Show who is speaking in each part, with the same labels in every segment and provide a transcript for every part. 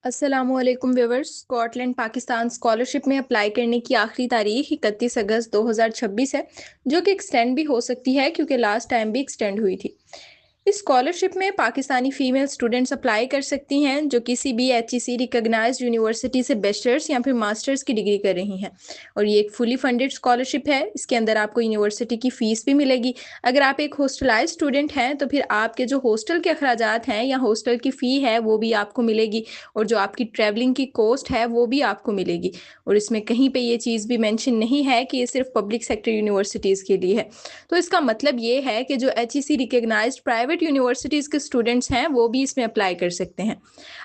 Speaker 1: अस्सलामुअलैकुम viewers. Scotland Pakistan scholarship में apply करने की आखिरी तारीख 31 अगस्त 2026 है, जो कि एक्सटेंड भी हो सकती है क्योंकि लास्ट टाइम भी एक्सटेंड हुई थी। इस स्कॉलरशिप में पाकिस्तानी फीमेल स्टूडेंट्स अप्लाई कर सकती हैं जो किसी भी एचईसी रिकॉग्नाइज्ड यूनिवर्सिटी से बैचलर्स या फिर मास्टर्स की डिग्री कर रही हैं। और ये एक फुली फंडेड स्कॉलरशिप है। इसके अंदर आपको यूनिवर्सिटी की फीस भी मिलेगी। अगर आप एक हॉस्टलाइज स्टूडेंट हैं तो फिर आपके जो हॉस्टल के अखराजात हैं या हॉस्टल की फ़ी है वो भी आपको मिलेगी, और जो आपकी ट्रैवलिंग की कॉस्ट है वो भी आपको मिलेगी। और इसमें कहीं पे ये चीज़ भी मेंशन नहीं है कि ये सिर्फ पब्लिक सेक्टर यूनिवर्सिटीज़ के लिए है। तो इसका मतलब ये है कि जो एचईसी रिकॉग्नाइज्ड प्राइवेट यूनिवर्सिटीज़ के स्टूडेंट्स हैं वो भी इसमें अप्लाई कर सकते हैं।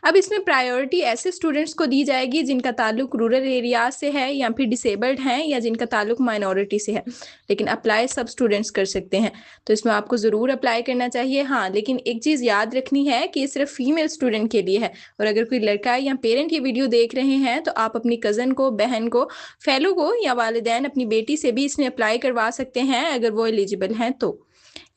Speaker 1: अब इसमें प्रायोरिटी ऐसे स्टूडेंट्स को दी जाएगी जिनका ताल्लुक रूरल एरियाज से है या फिर डिसेबल्ड हैं या जिनका ताल्लुक माइनॉरिटी से है, लेकिन अप्लाई सब स्टूडेंट्स कर सकते हैं। तो इसमें आपको ज़रूर अप्लाई करना चाहिए। हाँ, लेकिन एक चीज़ याद रखनी है कि ये सिर्फ फीमेल स्टूडेंट के लिए है। और अगर कोई लड़का या पेरेंट ये वीडियो देख रहे हैं तो आप अपनी कज़न को, बहन को, फेलो को या वालिदैन अपनी बेटी से भी इसमें अप्लाई करवा सकते हैं अगर वो एलिजिबल हैं तो।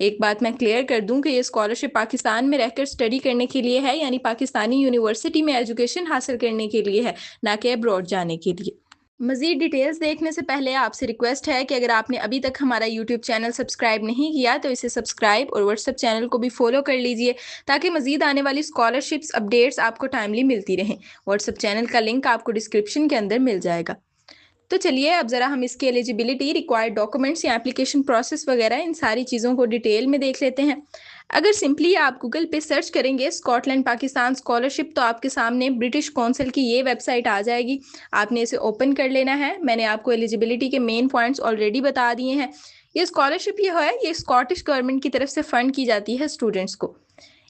Speaker 1: एक बात मैं क्लियर कर दूं कि ये स्कॉलरशिप पाकिस्तान में रहकर स्टडी करने के लिए है, यानी पाकिस्तानी यूनिवर्सिटी में एजुकेशन हासिल करने के लिए है, ना कि अब्रॉड जाने के लिए। मज़ीद डिटेल्स देखने से पहले आपसे रिक्वेस्ट है कि अगर आपने अभी तक हमारा यूट्यूब चैनल सब्सक्राइब नहीं किया तो इसे सब्सक्राइब और व्हाट्सएप चैनल को भी फॉलो कर लीजिए, ताकि मज़ीद आने वाली स्कॉलरशिप्स अपडेट्स आपको टाइमली मिलती रहें। व्हाट्सएप चैनल का लिंक आपको डिस्क्रिप्शन के अंदर मिल जाएगा। तो चलिए अब ज़रा हम इसकी एलिजिबिलिटी, रिक्वायर्ड डॉक्यूमेंट्स या एप्लीकेशन प्रोसेस वगैरह इन सारी चीज़ों को डिटेल में देख लेते हैं। अगर सिंपली आप गूगल पे सर्च करेंगे स्कॉटलैंड पाकिस्तान स्कॉलरशिप तो आपके सामने ब्रिटिश काउंसिल की ये वेबसाइट आ जाएगी। आपने इसे ओपन कर लेना है। मैंने आपको एलिजिबिलिटी के मेन पॉइंट्स ऑलरेडी बता दिए हैं। ये स्कॉलरशिप ये स्कॉटिश गवर्नमेंट की तरफ से फंड की जाती है स्टूडेंट्स को।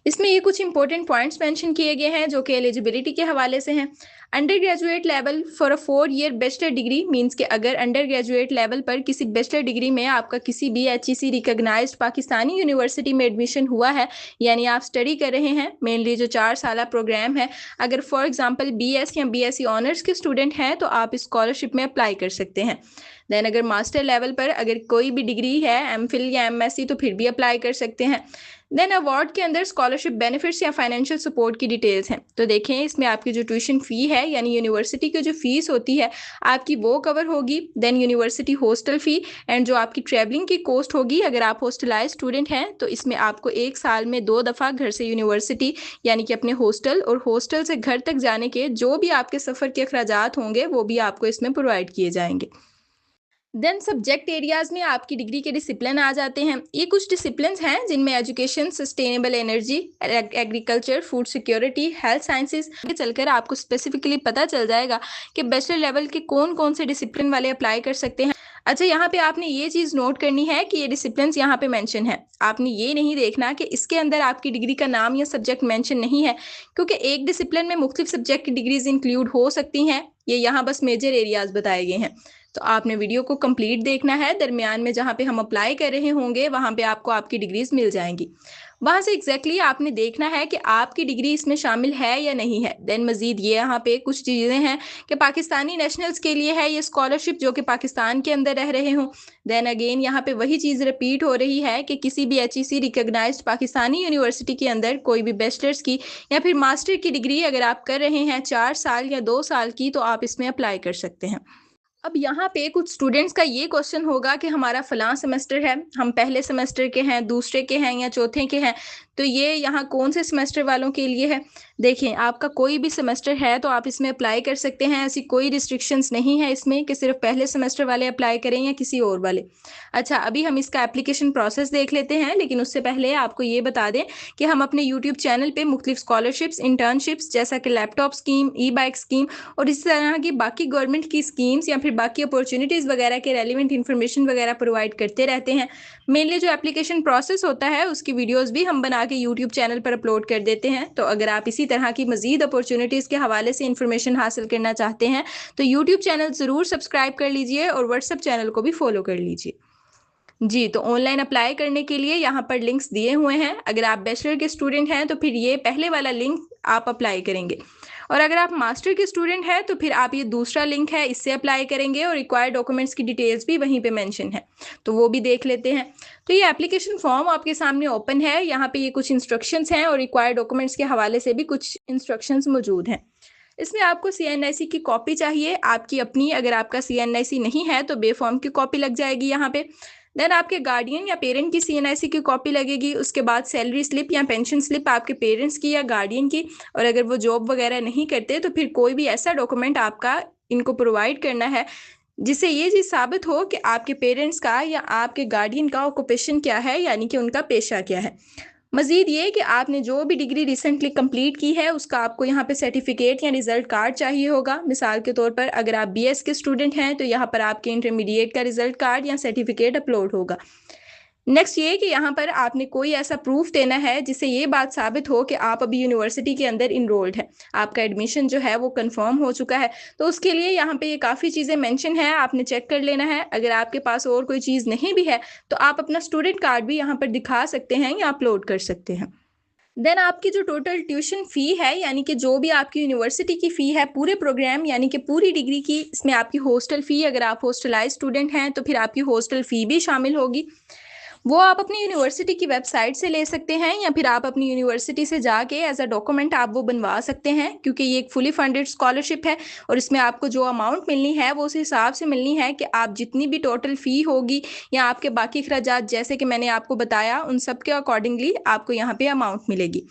Speaker 1: इसमें ये कुछ इंपॉर्टेंट पॉइंट्स मेंशन किए गए हैं जो कि एलिजिबिलिटी के हवाले से हैं। Under graduate level for a 4 year bachelor degree means कि अगर अंडर ग्रेजुएट लेवल पर किसी बैचलर डिग्री में आपका किसी भी एचईसी रिकॉग्नाइज्ड पाकिस्तानी यूनिवर्सिटी में एडमिशन हुआ है, यानी आप स्टडी कर रहे हैं, मेनली जो 4 साल प्रोग्राम है, अगर फॉर एग्जांपल बीएस या बीएससी ऑनर्स के स्टूडेंट हैं तो आप स्कॉलरशिप में अप्लाई कर सकते हैं। देन अगर मास्टर लेवल पर अगर कोई भी डिग्री है, एमफिल या एमएससी, तो फिर भी अप्लाई कर सकते हैं। देन अवार्ड के अंदर स्कॉलरशिप बेनिफिट्स या फाइनेंशियल सपोर्ट की डिटेल्स हैं। तो देखें, इसमें आपकी जो ट्यूशन फ़ी है यानी यूनिवर्सिटी की जो फीस होती है आपकी वो कवर होगी। Then university hostel fee and जो आपकी ट्रैवलिंग की कॉस्ट होगी, अगर आप हॉस्टलाइज स्टूडेंट हैं तो इसमें आपको एक साल में 2 दफ़ा घर से यूनिवर्सिटी यानी कि अपने हॉस्टल और हॉस्टल से घर तक जाने के जो भी आपके सफ़र के अखराजात होंगे वो भी आपको इसमें प्रोवाइड किए जाएंगे। देन सब्जेक्ट एरियाज में आपकी डिग्री के डिसिप्लिन आ जाते हैं। ये कुछ डिसिप्लिन हैं जिनमें education, sustainable energy, agriculture, food security, health sciences. आगे चलकर आपको स्पेसिफिकली पता चल जाएगा कि बैचलर लेवल के कौन कौन से डिसिप्लिन वाले अप्लाई कर सकते हैं। अच्छा, यहाँ पे आपने ये चीज़ नोट करनी है कि ये डिसिप्लिन यहाँ पे मेंशन है। आपने ये नहीं देखना कि इसके अंदर आपकी डिग्री का नाम या सब्जेक्ट मेंशन नहीं है, क्योंकि एक डिसिप्लिन में मुख्तलिफ सब्जेक्ट की डिग्रीज इंक्लूड हो सकती हैं। ये यहाँ बस मेजर एरियाज बताए गए हैं। तो आपने वीडियो को कंप्लीट देखना है। दरमियान में जहाँ पे हम अप्लाई कर रहे होंगे वहाँ पे आपको आपकी डिग्रीज मिल जाएंगी। वहाँ से एग्जैक्टली आपने देखना है कि आपकी डिग्री इसमें शामिल है या नहीं है। देन मजीद ये यहाँ पे कुछ चीज़ें हैं कि पाकिस्तानी नेशनल्स के लिए है ये स्कॉलरशिप जो कि पाकिस्तान के अंदर रह रहे हों। देन अगेन यहाँ पे वही चीज़ रिपीट हो रही है कि किसी भी एचईसी रिकॉग्नाइज्ड पाकिस्तानी यूनिवर्सिटी के अंदर कोई भी बैचलर्स की या फिर मास्टर की डिग्री अगर आप कर रहे हैं 4 साल या 2 साल की, तो आप इसमें अप्लाई कर सकते हैं। अब यहाँ पे कुछ स्टूडेंट्स का ये क्वेश्चन होगा कि हमारा फलां सेमेस्टर है, हम पहले सेमेस्टर के हैं, दूसरे के हैं या चौथे के हैं, तो ये यहाँ कौन से सेमेस्टर वालों के लिए है। देखिए, आपका कोई भी सेमेस्टर है तो आप इसमें अप्लाई कर सकते हैं। ऐसी कोई रिस्ट्रिक्शंस नहीं है इसमें कि सिर्फ पहले सेमेस्टर वाले अप्लाई करें या किसी और वाले। अच्छा, अभी हम इसका एप्लीकेशन प्रोसेस देख लेते हैं, लेकिन उससे पहले आपको ये बता दें कि हम अपने यूट्यूब चैनल पर मुख्तलिफ स्कॉलरशिप्स, इंटर्नशिप्स जैसा कि लैपटॉप स्कीम, ई बाइक स्कीम और इस तरह की बाकी गवर्नमेंट की स्कीम्स या फिर बाकी अपॉर्चुनिटीज़ वगैरह के रेलिवेंट इन्फॉर्मेशन वगैरह प्रोवाइड करते रहते हैं। मेनली जो एप्लीकेशन प्रोसेस होता है उसकी वीडियोस भी हम बना के यूट्यूब चैनल पर अपलोड कर देते हैं। तो अगर आप इसी तरह की मजीद अपॉर्चुनिटीज़ के हवाले से इन्फॉर्मेशन हासिल करना चाहते हैं तो यूट्यूब चैनल ज़रूर सब्सक्राइब कर लीजिए और व्हाट्सएप चैनल को भी फॉलो कर लीजिए। जी, तो ऑनलाइन अप्लाई करने के लिए यहाँ पर लिंक्स दिए हुए हैं। अगर आप बैचलर के स्टूडेंट हैं तो फिर ये पहले वाला लिंक आप अप्लाई करेंगे, और अगर आप मास्टर के स्टूडेंट हैं तो फिर आप ये दूसरा लिंक है इससे अप्लाई करेंगे, और रिक्वायर्ड डॉक्यूमेंट्स की डिटेल्स भी वहीं पे मेंशन है, तो वो भी देख लेते हैं। तो ये एप्लीकेशन फॉर्म आपके सामने ओपन है। यहाँ पे ये कुछ इंस्ट्रक्शंस हैं और रिक्वायर्ड डॉक्यूमेंट्स के हवाले से भी कुछ इंस्ट्रक्शंस मौजूद हैं। इसमें आपको सीएनआईसी की कॉपी चाहिए, आपकी अपनी। अगर आपका सीएनआईसी नहीं है तो बे फॉर्म की कॉपी लग जाएगी यहाँ पे। देन आपके गार्डियन या पेरेंट की सीएनआईसी की कॉपी लगेगी। उसके बाद सैलरी स्लिप या पेंशन स्लिप आपके पेरेंट्स की या गार्डियन की। और अगर वो जॉब वगैरह नहीं करते तो फिर कोई भी ऐसा डॉक्यूमेंट आपका इनको प्रोवाइड करना है जिससे ये चीज़ साबित हो कि आपके पेरेंट्स का या आपके गार्डियन का ऑक्यूपेशन क्या है, यानी कि उनका पेशा क्या है। मजीद ये कि आपने जो भी डिग्री रिसेंटली कंप्लीट की है उसका आपको यहाँ पे सर्टिफिकेट या रिजल्ट कार्ड चाहिए होगा। मिसाल के तौर पर अगर आप बीएस के स्टूडेंट हैं तो यहाँ पर आपके इंटरमीडिएट का रिजल्ट कार्ड या सर्टिफिकेट अपलोड होगा। नेक्स्ट ये कि यहाँ पर आपने कोई ऐसा प्रूफ देना है जिससे ये बात साबित हो कि आप अभी यूनिवर्सिटी के अंदर इनरोल्ड है, आपका एडमिशन जो है वो कंफर्म हो चुका है। तो उसके लिए यहाँ पे ये काफ़ी चीज़ें मेंशन है, आपने चेक कर लेना है। अगर आपके पास और कोई चीज़ नहीं भी है तो आप अपना स्टूडेंट कार्ड भी यहाँ पर दिखा सकते हैं या अपलोड कर सकते हैं। देन आपकी जो टोटल ट्यूशन फ़ी है, यानी कि जो भी आपकी यूनिवर्सिटी की फ़ी है पूरे प्रोग्राम यानी कि पूरी डिग्री की, इसमें आपकी हॉस्टल फ़ी, अगर आप हॉस्टलाइज स्टूडेंट हैं तो फिर आपकी हॉस्टल फ़ी भी शामिल होगी। वो आप अपनी यूनिवर्सिटी की वेबसाइट से ले सकते हैं या फिर आप अपनी यूनिवर्सिटी से जाके एज अ डॉक्यूमेंट आप वो बनवा सकते हैं, क्योंकि ये एक फुली फंडेड स्कॉलरशिप है और इसमें आपको जो अमाउंट मिलनी है वो उस हिसाब से मिलनी है कि आप जितनी भी टोटल फ़ी होगी या आपके बाकी खर्चात जैसे कि मैंने आपको बताया उन सब के अकॉर्डिंगली आपको यहाँ पे अमाउंट मिलेगी।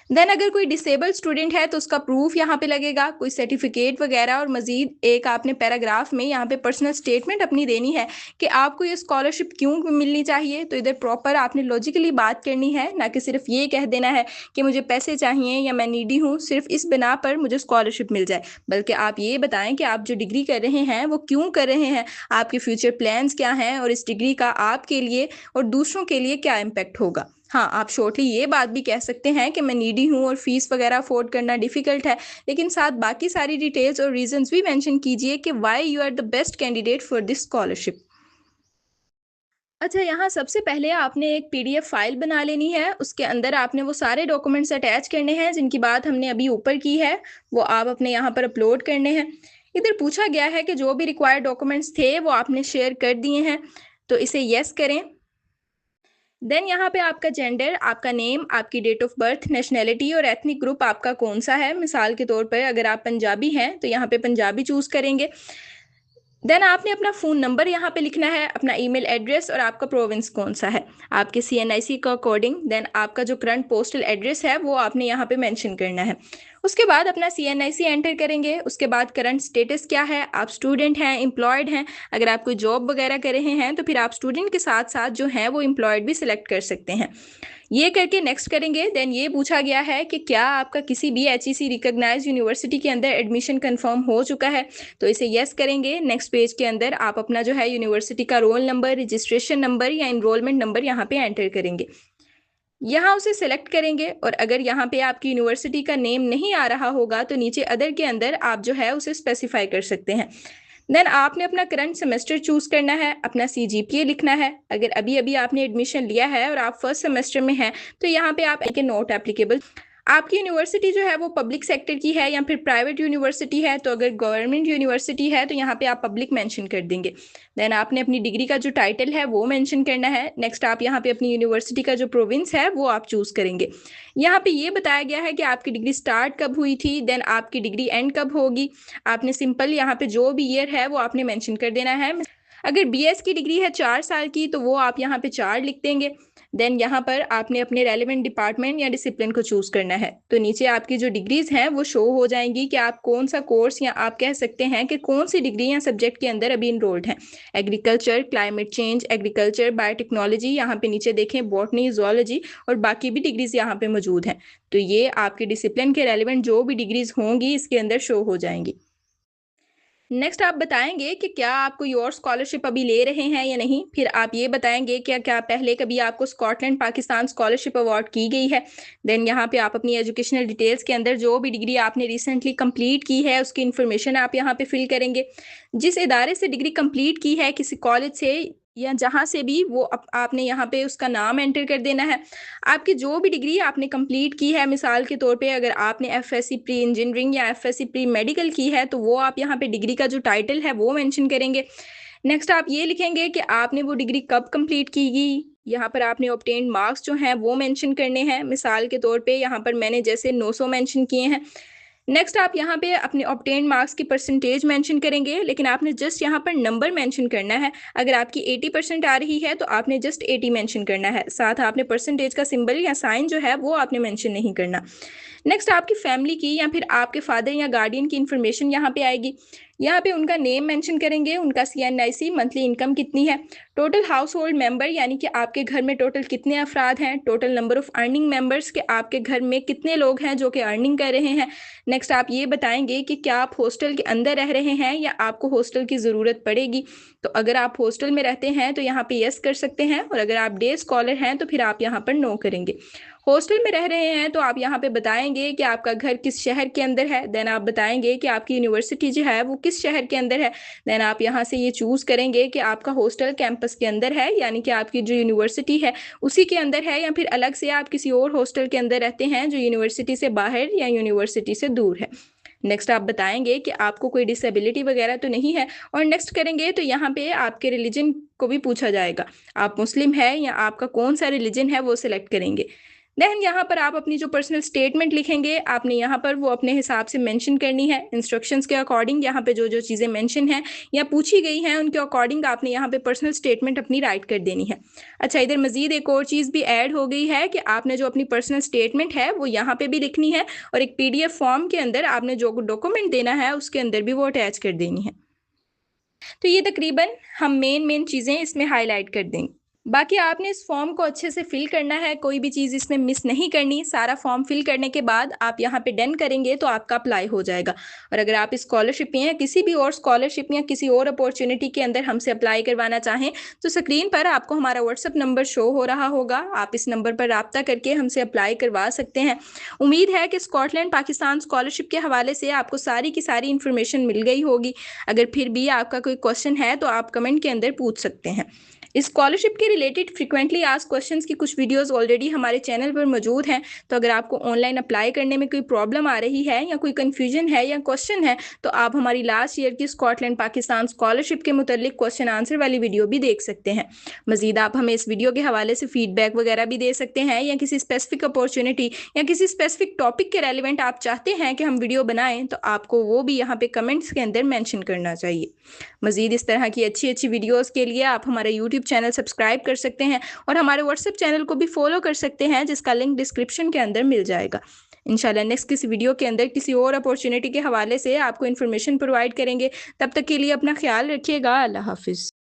Speaker 1: देन अगर कोई डिसेबल स्टूडेंट है तो उसका प्रूफ यहाँ पे लगेगा, कोई सर्टिफिकेट वगैरह, और मजीद एक आपने पैराग्राफ में यहाँ पे पर्सनल स्टेटमेंट अपनी देनी है कि आपको ये स्कॉलरशिप क्यों मिलनी चाहिए। तो इधर प्रॉपर आपने लॉजिकली बात करनी है, ना कि सिर्फ ये कह देना है कि मुझे पैसे चाहिए या मैं नीडी हूँ सिर्फ इस बिना पर मुझे स्कॉलरशिप मिल जाए, बल्कि आप ये बताएं कि आप जो डिग्री कर रहे हैं वो क्यों कर रहे हैं, आपके फ्यूचर प्लान्स क्या हैं और इस डिग्री का आपके लिए और दूसरों के लिए क्या इम्पैक्ट होगा। हाँ, आप शॉर्टली ये बात भी कह सकते हैं कि मैं नीडी हूँ और फीस वगैरह अफोर्ड करना डिफ़िकल्ट है, लेकिन साथ बाकी सारी डिटेल्स और रीजंस भी मेंशन कीजिए कि why you are the best candidate for this scholarship. अच्छा, यहाँ सबसे पहले आपने एक पीडीएफ फाइल बना लेनी है, उसके अंदर आपने वो सारे डॉक्यूमेंट्स अटैच करने हैं जिनकी बात हमने अभी ऊपर की है, वो आप अपने यहाँ पर अपलोड करने हैं। इधर पूछा गया है कि जो भी रिक्वायर्ड डॉक्यूमेंट्स थे वो आपने शेयर कर दिए हैं, तो इसे यस करें। देन यहाँ पे आपका जेंडर, आपका नेम, आपकी डेट ऑफ बर्थ, नेशनैलिटी और एथनिक ग्रुप आपका कौन सा है। मिसाल के तौर पर अगर आप पंजाबी हैं तो यहाँ पे पंजाबी चूज़ करेंगे। देन आपने अपना फ़ोन नंबर यहाँ पे लिखना है, अपना ईमेल एड्रेस और आपका प्रोविंस कौन सा है आपके सीएनआईसी का अकॉर्डिंग। देन आपका जो करंट पोस्टल एड्रेस है वो आपने यहाँ पे मेंशन करना है। उसके बाद अपना सीएनआईसी एंटर करेंगे। उसके बाद करंट स्टेटस क्या है, आप स्टूडेंट हैं, एम्प्लॉयड हैं। अगर आप कोई जॉब वगैरह कर रहे हैं तो फिर आप स्टूडेंट के साथ साथ जो हैं वो एम्प्लॉयड भी सिलेक्ट कर सकते हैं। ये करके नेक्स्ट करेंगे। देन ये पूछा गया है कि क्या आपका किसी भी एचईसी रिकॉग्नाइज्ड यूनिवर्सिटी के अंदर एडमिशन कंफर्म हो चुका है, तो इसे यस करेंगे। नेक्स्ट पेज के अंदर आप अपना जो है यूनिवर्सिटी का रोल नंबर, रजिस्ट्रेशन नंबर या इनरोलमेंट नंबर यहाँ पे एंटर करेंगे। यहाँ उसे सेलेक्ट करेंगे और अगर यहाँ पे आपकी यूनिवर्सिटी का नेम नहीं आ रहा होगा तो नीचे अदर के अंदर आप जो है उसे स्पेसिफाई कर सकते हैं। देन आपने अपना करंट सेमेस्टर चूज करना है, अपना सीजीपीए लिखना है। अगर अभी अभी आपने एडमिशन लिया है और आप फर्स्ट सेमेस्टर में हैं तो यहाँ पे आप के नॉट एप्लीकेबल। आपकी यूनिवर्सिटी जो है वो पब्लिक सेक्टर की है या फिर प्राइवेट यूनिवर्सिटी है, तो अगर गवर्नमेंट यूनिवर्सिटी है तो यहाँ पे आप पब्लिक मेंशन कर देंगे। देन आपने अपनी डिग्री का जो टाइटल है वो मेंशन करना है। नेक्स्ट आप यहाँ पे अपनी यूनिवर्सिटी का जो प्रोविंस है वो आप चूज करेंगे। यहाँ पे ये बताया गया है कि आपकी डिग्री स्टार्ट कब हुई थी, देन आपकी डिग्री एंड कब होगी। आपने सिंपल यहाँ पे जो भी ईयर है वो आपने मेंशन कर देना है। अगर बीएस की डिग्री है 4 साल की तो वो आप यहाँ पे 4 लिख देंगे। देन यहाँ पर आपने अपने रेलिवेंट डिपार्टमेंट या डिसिप्लिन को चूज करना है, तो नीचे आपकी जो डिग्रीज हैं वो शो हो जाएंगी कि आप कौन सा कोर्स या आप कह सकते हैं कि कौन सी डिग्री या सब्जेक्ट के अंदर अभी इनरोल्ड हैं। Agriculture, climate change, agriculture, biotechnology, यहाँ पे नीचे देखें बॉटनी, जूलॉजी और बाकी भी डिग्रीज यहाँ पे मौजूद हैं। तो ये आपके डिसिप्लिन के रेलिवेंट जो भी डिग्रीज होंगी इसके अंदर शो हो जाएंगी। नेक्स्ट आप बताएंगे कि क्या आप कोई और स्कॉलरशिप अभी ले रहे हैं या नहीं। फिर आप ये बताएंगे कि क्या पहले कभी आपको स्कॉटलैंड पाकिस्तान स्कॉलरशिप अवार्ड की गई है। देन यहाँ पे आप अपनी एजुकेशनल डिटेल्स के अंदर जो भी डिग्री आपने रिसेंटली कंप्लीट की है उसकी इन्फॉर्मेशन आप यहाँ पे फिल करेंगे। जिस इदारे से डिग्री कंप्लीट की है, किसी कॉलेज से या जहाँ से भी, वो आपने यहाँ पे उसका नाम एंटर कर देना है। आपकी जो भी डिग्री आपने कंप्लीट की है, मिसाल के तौर पे अगर आपने एफएससी प्री इंजीनियरिंग या एफएससी प्री मेडिकल की है तो वो आप यहाँ पे डिग्री का जो टाइटल है वो मेंशन करेंगे। नेक्स्ट आप ये लिखेंगे कि आपने वो डिग्री कब कंप्लीट की गई। यहाँ पर आपने ऑब्टेन्ड मार्क्स जो हैं वो मेंशन करने हैं। मिसाल के तौर पे यहाँ पर मैंने जैसे 900 मेंशन किए हैं। नेक्स्ट आप यहाँ पे अपने ऑब्टेन्ड मार्क्स की परसेंटेज मेंशन करेंगे, लेकिन आपने जस्ट यहाँ पर नंबर मेंशन करना है। अगर आपकी 80% आ रही है तो आपने जस्ट 80 मेंशन करना है, साथ आपने परसेंटेज का सिंबल या साइन जो है वो आपने मेंशन नहीं करना। नेक्स्ट आपकी फैमिली की या फिर आपके फादर या गार्डियन की इन्फॉर्मेशन यहाँ पे आएगी। यहाँ पे उनका नेम मेंशन करेंगे, उनका CNIC, मंथली इनकम कितनी है, टोटल हाउस होल्ड मेंबर यानी कि आपके घर में टोटल कितने अफराद हैं, total number of earning members के आपके घर में कितने लोग हैं जो कि अर्निंग कर रहे हैं। नेक्स्ट आप ये बताएंगे कि क्या आप हॉस्टल के अंदर रह रहे हैं या आपको हॉस्टल की ज़रूरत पड़ेगी। तो अगर आप हॉस्टल में रहते हैं तो यहाँ पे यस कर सकते हैं, और अगर आप डे स्कॉलर हैं तो फिर आप यहाँ पर नो करेंगे। हॉस्टल में रह रहे हैं तो आप यहाँ पे बताएंगे कि आपका घर किस शहर के अंदर है, देन आप बताएंगे कि आपकी यूनिवर्सिटी जो है वो किस शहर के अंदर है। देन आप यहाँ से ये चूज़ करेंगे कि आपका हॉस्टल कैंपस के अंदर है यानी कि आपकी जो यूनिवर्सिटी है उसी के अंदर है, या फिर अलग से आप किसी और हॉस्टल के अंदर रहते हैं जो यूनिवर्सिटी से बाहर या यूनिवर्सिटी से दूर है। नेक्स्ट आप बताएंगे कि आपको कोई डिसेबिलिटी वगैरह तो नहीं है, और नेक्स्ट करेंगे तो यहाँ पे आपके रिलीजन को भी पूछा जाएगा, आप मुस्लिम है या आपका कौन सा रिलीजन है वो सिलेक्ट करेंगे। देन यहाँ पर आप अपनी जो पर्सनल स्टेटमेंट लिखेंगे आपने यहाँ पर वो अपने हिसाब से मेंशन करनी है, इंस्ट्रक्शंस के अकॉर्डिंग यहाँ पे जो जो चीज़ें मेंशन हैं या पूछी गई हैं उनके अकॉर्डिंग आपने यहाँ पे पर्सनल स्टेटमेंट अपनी राइट कर देनी है। अच्छा, इधर मजीद एक और चीज़ भी ऐड हो गई है कि आपने जो अपनी पर्सनल स्टेटमेंट है वो यहाँ पे भी लिखनी है, और एक PDF फॉर्म के अंदर आपने जो डॉक्यूमेंट देना है उसके अंदर भी वो अटैच कर देनी है। तो ये तकरीबन हम मेन चीज़ें इसमें हाईलाइट कर देंगे। बाकी आपने इस फॉर्म को अच्छे से फिल करना है, कोई भी चीज़ इसमें मिस नहीं करनी। सारा फॉर्म फिल करने के बाद आप यहाँ पे डन करेंगे तो आपका अप्लाई हो जाएगा। और अगर आप इस स्कॉलरशिप या किसी भी और स्कॉलरशिप या किसी और अपॉर्चुनिटी के अंदर हमसे अप्लाई करवाना चाहें तो स्क्रीन पर आपको हमारा व्हाट्सअप नंबर शो हो रहा होगा, आप इस नंबर पर रब्ता करके हमसे अप्लाई करवा सकते हैं। उम्मीद है कि स्कॉटलैंड पाकिस्तान स्कॉलरशिप के हवाले से आपको सारी की सारी इन्फॉर्मेशन मिल गई होगी। अगर फिर भी आपका कोई क्वेश्चन है तो आप कमेंट के अंदर पूछ सकते हैं। इस स्कॉलरशिप के रिलेटेड फ्रीक्वेंटली आस्क्ड क्वेश्चंस की कुछ वीडियोस ऑलरेडी हमारे चैनल पर मौजूद हैं, तो अगर आपको ऑनलाइन अप्लाई करने में कोई प्रॉब्लम आ रही है या कोई कन्फ्यूजन है या क्वेश्चन है तो आप हमारी लास्ट ईयर की स्कॉटलैंड पाकिस्तान स्कॉलरशिप के मुतालिक क्वेश्चन आंसर वाली वीडियो भी देख सकते हैं। मजीद आप हमें इस वीडियो के हवाले से फीडबैक वगैरह भी दे सकते हैं, या किसी स्पेसिफिक अपॉर्चुनिटी या किसी स्पेसिफिक टॉपिक के रेलिवेंट आप चाहते हैं कि हम वीडियो बनाएं तो आपको वो भी यहाँ पे कमेंट्स के अंदर मैंशन करना चाहिए। मजीद इस तरह की अच्छी अच्छी वीडियोज़ के लिए आप हमारा यूट्यूब चैनल सब्सक्राइब कर सकते हैं, और हमारे व्हाट्सएप चैनल को भी फॉलो कर सकते हैं जिसका लिंक डिस्क्रिप्शन के अंदर मिल जाएगा। इंशाल्लाह नेक्स्ट किसी वीडियो के अंदर किसी और अपॉर्चुनिटी के हवाले से आपको इन्फॉर्मेशन प्रोवाइड करेंगे। तब तक के लिए अपना ख्याल रखिएगा। अल्लाह हाफिज़।